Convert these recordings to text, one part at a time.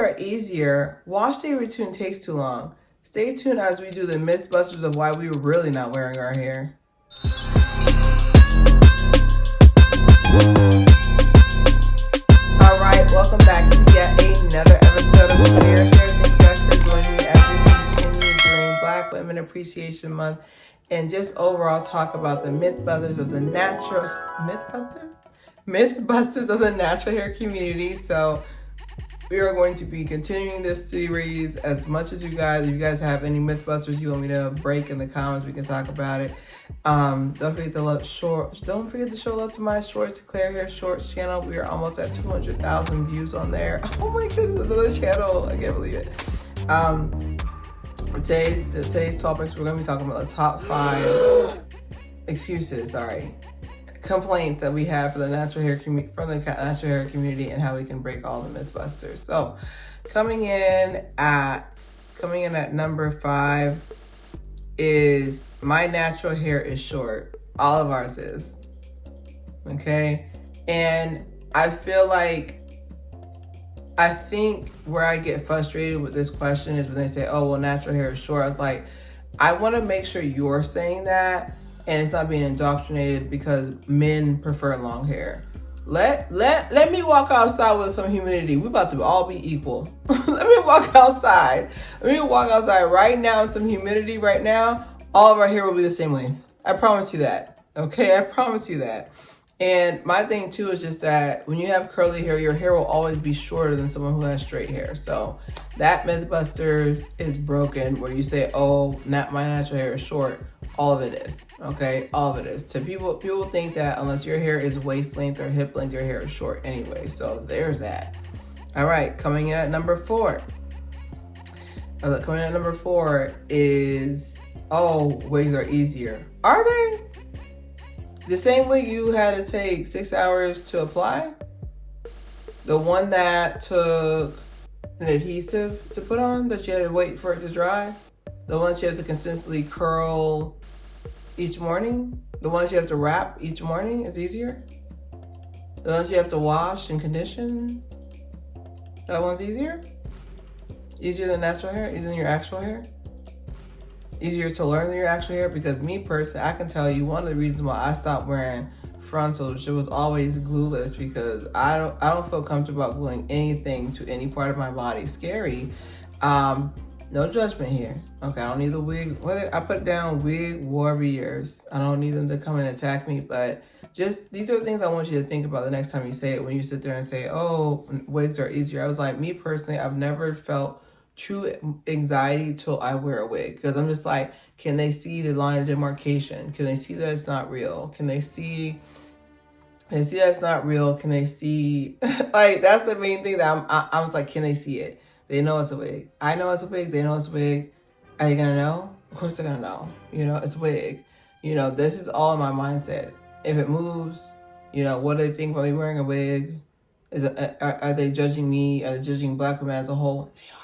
are easier. Wash day routine takes too long. Stay tuned as we do the mythbusters of why we were really not wearing our hair. Alright, welcome back to yet another episode of Clear Hair. Thank you guys for joining me as we continue during Black Women Appreciation Month and just overall talk about the mythbusters of the natural hair community. So we are going to be continuing this series as much as you guys. If you guys have any mythbusters you want me to break in the comments, we can talk about it. Don't forget to show love to my shorts, Claire Hair Shorts channel. We are almost at 200,000 views on there. Oh my goodness, another channel! I can't believe it. Today's topics, we're going to be talking about the top 5 complaints that we have for the natural hair community and how we can break all the mythbusters. So coming in at number 5 is my natural hair is short. All of ours is. Okay? And I think where I get frustrated with this question is when they say, oh, well, natural hair is short. I was like, I want to make sure you're saying that and it's not being indoctrinated because men prefer long hair. Let me walk outside with some humidity. We're about to all be equal. Let me walk outside right now in some humidity right now. All of our hair will be the same length. I promise you that. Okay, I promise you that. And my thing too is just that when you have curly hair, your hair will always be shorter than someone who has straight hair. So that mythbusters is broken where you say, oh, not my natural hair is short. All of it is, okay? All of it is. To people think that unless your hair is waist length or hip length, your hair is short anyway. So there's that. All right, coming in at number 4. Is, oh, wigs are easier. Are they? The same wig you had to take 6 hours to apply? The one that took an adhesive to put on that you had to wait for it to dry? The ones you have to consistently curl each morning? The ones you have to wrap each morning is easier? The ones you have to wash and condition? That one's easier? Easier than natural hair? Easier than your actual hair? Easier to learn than your actual hair? Because me personally, I can tell you one of the reasons why I stopped wearing frontals, which was always glueless, because I don't feel comfortable about gluing anything to any part of my body. Scary. No judgment here. Okay, I don't need the wig. I put down wig warriors. I don't need them to come and attack me, but just these are things I want you to think about the next time you say it. When you sit there and say, oh, wigs are easier. I was like, me personally, I've never felt true anxiety till I wear a wig, because I'm just like, can they see the line of demarcation? Can they see that it's not real? Can they see that it's not real? Can they see like that's the main thing that I was like, can they see it? They know it's a wig. I know it's a wig. They know it's a wig. Are they gonna know? Of course they're gonna know. It's a wig. This is all in my mindset. If it moves, what do they think about me wearing a wig? Are they judging me? Are they judging Black women as a whole? They are.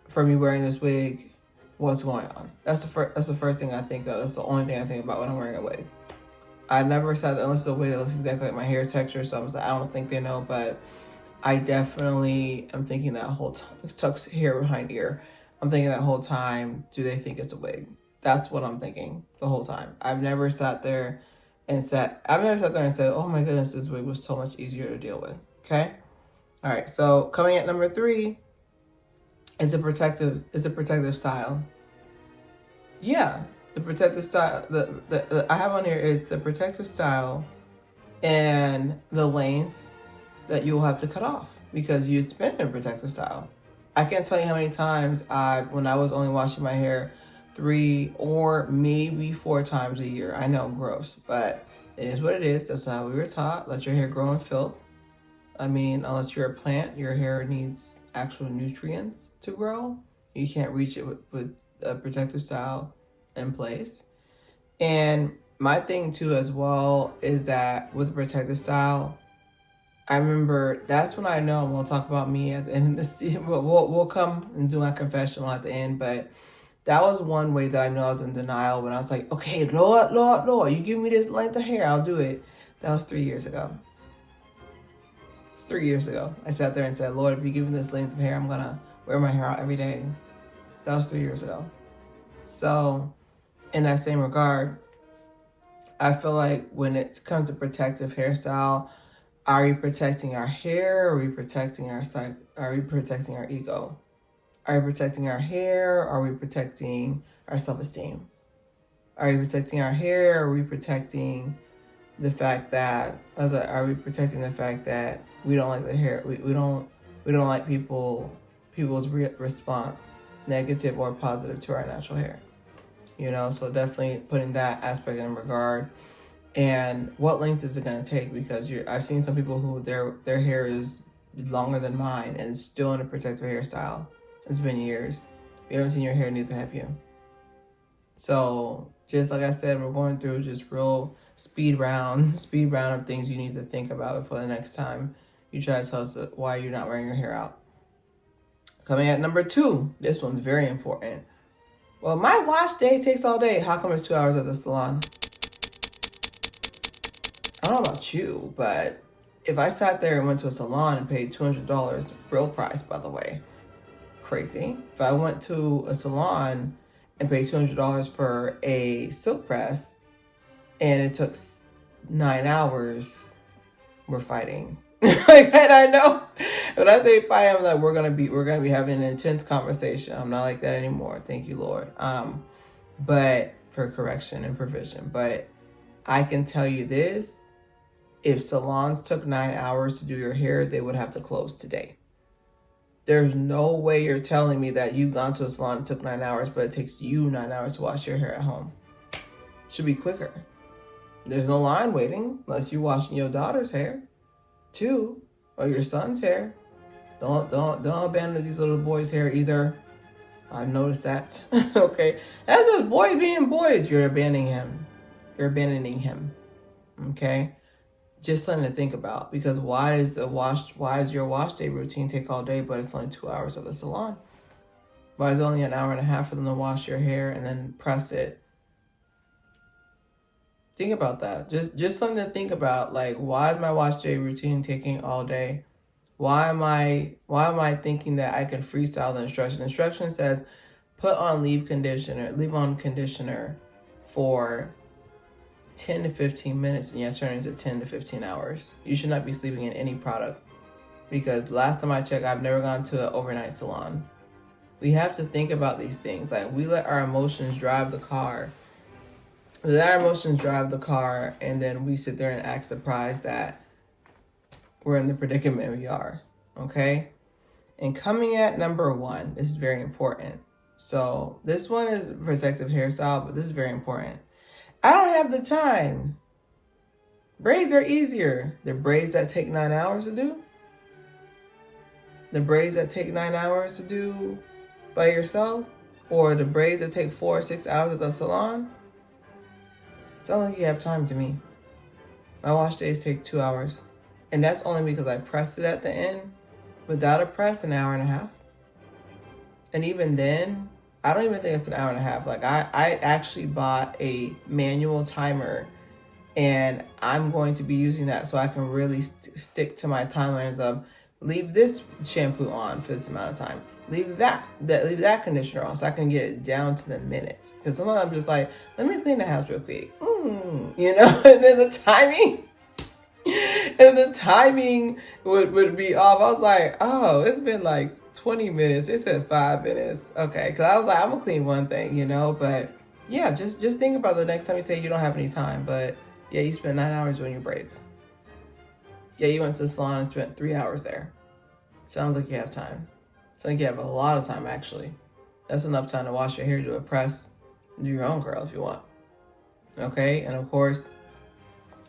For me wearing this wig, what's going on? That's the first thing I think of. That's the only thing I think about when I'm wearing a wig. I never said that unless it's a wig that looks exactly like my hair texture. So I was like, I don't think they know, but I definitely am thinking that whole time. It tucks hair behind ear. I'm thinking that whole time, do they think it's a wig? That's what I'm thinking the whole time. I've never sat there and said, oh my goodness, this wig was so much easier to deal with. Okay? All right, so coming at number 3 is a protective style. Yeah, the protective style, the I have on here is the protective style and the length that you'll have to cut off because you spend in a protective style. I can't tell you how many times when I was only washing my hair 3 or maybe 4 times a year. I know, gross, but it is what it is. That's how we were taught. Let your hair grow in filth. I mean, unless you're a plant, your hair needs actual nutrients to grow. You can't reach it with a protective style in place. And my thing too as well is that with protective style, I remember that's when I know, and we'll talk about me at the end of this. We'll come and do my confessional at the end, but that was one way that I know I was in denial when I was like, okay, Lord, you give me this length of hair, I'll do it. That was 3 years ago. It's 3 years ago. I sat there and said, Lord, if you give me this length of hair, I'm gonna wear my hair out every day. That was 3 years ago. So in that same regard, I feel like when it comes to protective hairstyle, are we protecting our hair? Or are we protecting our Are we protecting our ego? Are we protecting our hair? Or are we protecting our self-esteem? Are we protecting our hair? Or are we protecting the fact that are we protecting the fact that we don't like the hair? We don't like people's response, negative or positive, to our natural hair. So definitely putting that aspect in regard. And what length is it going to take? Because I've seen some people who their hair is longer than mine and still in a protective hairstyle. It's been years. If you haven't seen your hair, neither have you. So just like I said, we're going through just real speed round of things you need to think about before the next time you try to tell us why you're not wearing your hair out. Coming at number 2, this one's very important. Well, my wash day takes all day. How come it's 2 hours at the salon? I don't know about you, but if I sat there and went to a salon and paid $200, real price, by the way, crazy. If I went to a salon and paid $200 for a silk press and it took 9 hours, we're fighting. And I know when I say fight, I'm like, we're gonna be having an intense conversation. I'm not like that anymore. Thank you, Lord. But for correction and provision. But I can tell you this: if salons took 9 hours to do your hair, they would have to close today. There's no way you're telling me that you've gone to a salon and took 9 hours, but it takes you 9 hours to wash your hair at home. It should be quicker. There's no line waiting unless you're washing your daughter's hair, too, or your son's hair. Don't abandon these little boys' hair either. I've noticed that. Okay, that's just boys being boys. You're abandoning him. Okay. Just something to think about, because why does your wash day routine take all day, but it's only 2 hours at the salon? Why is it only an hour and a half for them to wash your hair and then press it? Think about that. Just something to think about. Like, why is my wash day routine taking all day? Why am I thinking that I can freestyle the instructions? Instruction says put on leave on conditioner for 10 to 15 minutes, and yes, turn into 10 to 15 hours. You should not be sleeping in any product, because last time I checked, I've never gone to an overnight salon. We have to think about these things. Like, we let our emotions drive the car. And then we sit there and act surprised that we're in the predicament we are. Okay? And coming at number 1, this is very important. So this one is protective hairstyle, but this is very important. I don't have the time. Braids are easier. The braids that take 9 hours to do. The braids that take 9 hours to do by yourself. Or the braids that take 4 or 6 hours at the salon. It sounds like you have time to me. My wash days take 2 hours. And that's only because I pressed it at the end. Without a press, an hour and a half. And even then, I don't even think it's an hour and a half. Like, I actually bought a manual timer, and I'm going to be using that so I can really stick to my timelines of leave this shampoo on for this amount of time. Leave that conditioner on so I can get it down to the minutes. Because sometimes I'm just like, let me clean the house real quick. And then the timing would be off. I was like, oh, it's been like 20 minutes. It said 5 minutes. Okay. Cause I was like, I'm gonna clean one thing, but yeah, just think about the next time you say you don't have any time, but yeah, you spent 9 hours doing your braids. Yeah, you went to the salon and spent 3 hours there. Sounds like you have time. Sounds like you have a lot of time, actually. That's enough time to wash your hair, do a press, do your own curl if you want. Okay. And of course,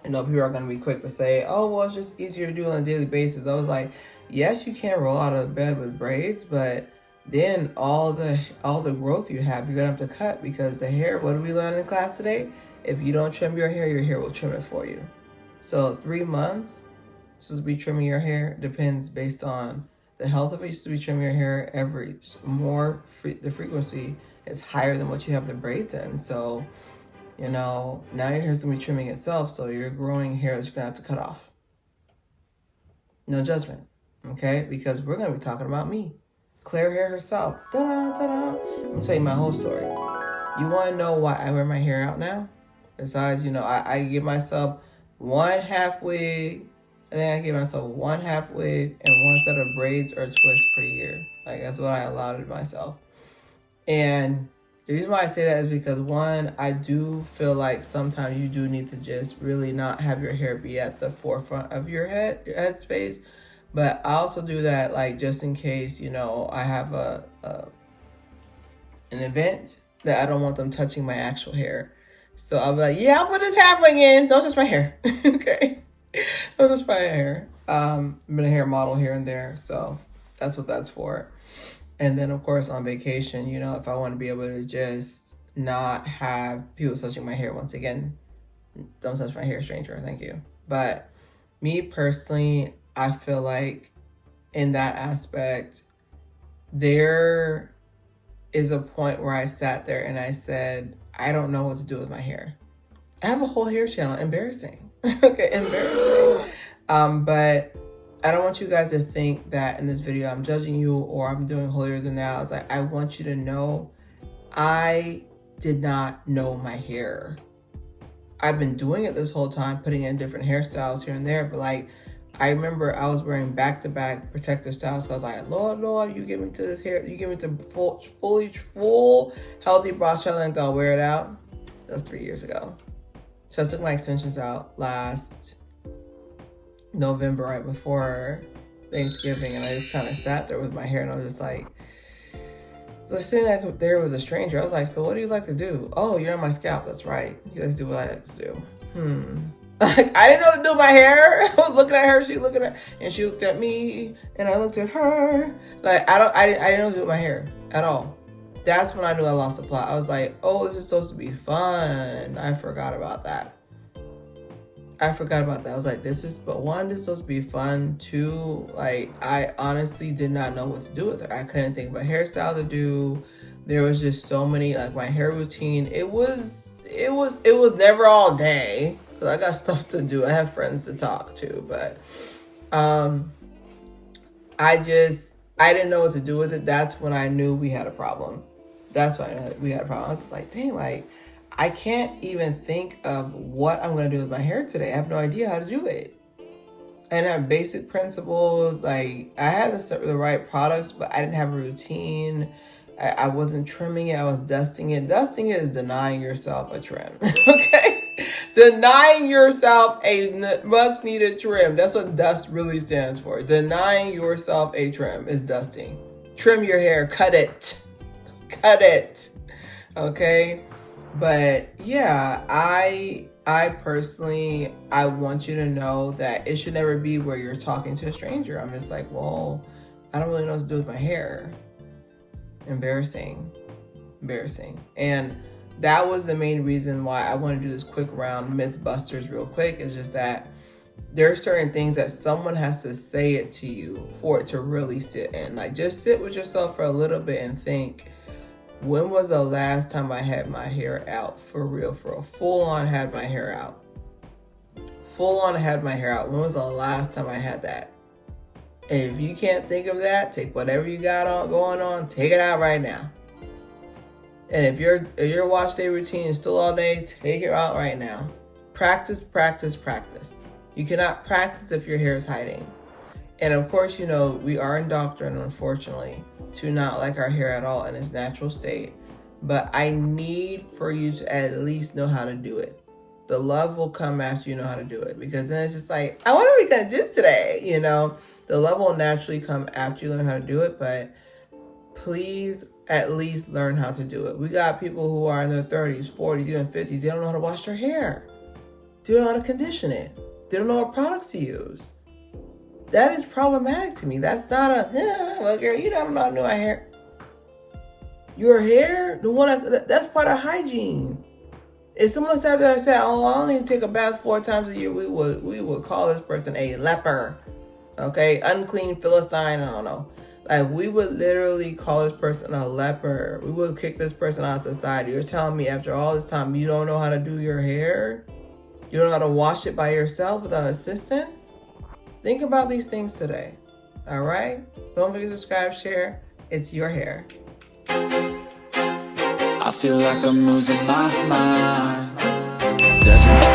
people are going to be quick to say, oh, well, it's just easier to do on a daily basis. I was like, yes, you can roll out of bed with braids, but then all the growth you have, you're going to have to cut, because the hair, what did we learn in class today? If you don't trim your hair will trim it for you. So 3 months, this is be trimming your hair, depends based on the health of it. You should be trimming your hair the frequency is higher than what you have the braids in. So now your hair's gonna be trimming itself, so your growing hair is gonna have to cut off. No judgment, okay? Because we're going to be talking about me. Claire Hair herself. Ta-da, ta-da. I'm going to tell you my whole story. You want to know why I wear my hair out now? Besides, I give myself one half wig. I think I give myself one half wig and one set of braids or twists per year. Like, that's what I allowed myself. And the reason why I say that is because, one, I do feel like sometimes you do need to just really not have your hair be at the forefront of your head space. But I also do that, like, just in case, I have an event that I don't want them touching my actual hair. So I'll be like, yeah, I'll put this half wig in. Don't touch my hair. Okay? Don't touch my hair. I've been a hair model here and there, so that's what that's for. And then, of course, on vacation, if I want to be able to just not have people touching my hair, once again, don't touch my hair, stranger. Thank you. But me personally, I feel like in that aspect, there is a point where I sat there and I said, I don't know what to do with my hair. I have a whole hair channel. Embarrassing. Okay, embarrassing. But I don't want you guys to think that in this video I'm judging you or I'm doing holier than thou. It's like, I want you to know I did not know my hair. I've been doing it this whole time, putting in different hairstyles here and there, but like, I remember I was wearing back-to-back protective styles because I was like, Lord, you get me to this hair, you get me to full healthy brow length, I'll wear it out. That's 3 years ago. So I took my extensions out last November, right before Thanksgiving, and I just kind of sat there with my hair and I was just like, I was sitting there with a stranger. I was like, so what do you like to do? Oh, you're on my scalp. That's right. You guys do what I like to do. Like, I didn't know what to do with my hair. I was looking at her, she looked at me, and I looked at her. Like, I didn't know what to do with my hair at all. That's when I knew I lost the plot. I was like, oh, this is supposed to be fun. I forgot about that. I was like, this is supposed to be fun. Two, like, I honestly did not know what to do with her. I couldn't think of a hairstyle to do. There was just so many, like, my hair routine. It was never all day. I got stuff to do. I have friends to talk to, but I didn't know what to do with it. That's when I knew we had a problem. I was just like, dang, like, I can't even think of what I'm going to do with my hair today. I have no idea how to do it. And I have basic principles. Like, I had the right products, but I didn't have a routine. I wasn't trimming it. I was dusting it. Dusting it is denying yourself a trim. Okay? Denying yourself a much needed trim. That's what dust really stands for. Denying yourself a trim is dusting. Trim your hair. Cut it. Cut it. Okay? But yeah, I personally, I want you to know that it should never be where you're talking to a stranger. I'm just like, well, I don't really know what to do with my hair. Embarrassing. And that was the main reason why I want to do this quick round myth busters real quick. Is just that there are certain things that someone has to say it to you for it to really sit in. Like, just sit with yourself for a little bit and think, when was the last time I had my hair out for real? Full on had my hair out. When was the last time I had that? And if you can't think of that, take whatever you got going on, take it out right now. And if your wash day routine is still all day, take it out right now. Practice. You cannot practice if your hair is hiding. And of course, we are indoctrinated, unfortunately, to not like our hair at all in its natural state. But I need for you to at least know how to do it. The love will come after you know how to do it. Because then it's just like, what are we going to do today? The love will naturally come after you learn how to do it. But please at least learn how to do it. We got people who are in their 30s, 40s, even 50s. They don't know how to wash their hair. They don't know how to condition it. They don't know what products to use. That is problematic to me. That's not well, girl, you don't know how to do my hair. Your hair, that's part of hygiene. If someone sat there and said, I only take a bath 4 times a year, we would call this person a leper. Okay? Unclean Philistine, I don't know. Like, we would literally call this person a leper. We would kick this person out of society. You're telling me after all this time, you don't know how to do your hair? You don't know how to wash it by yourself without assistance? Think about these things today. All right? Don't forget to subscribe, share. It's your hair. I feel like I'm losing my mind. 7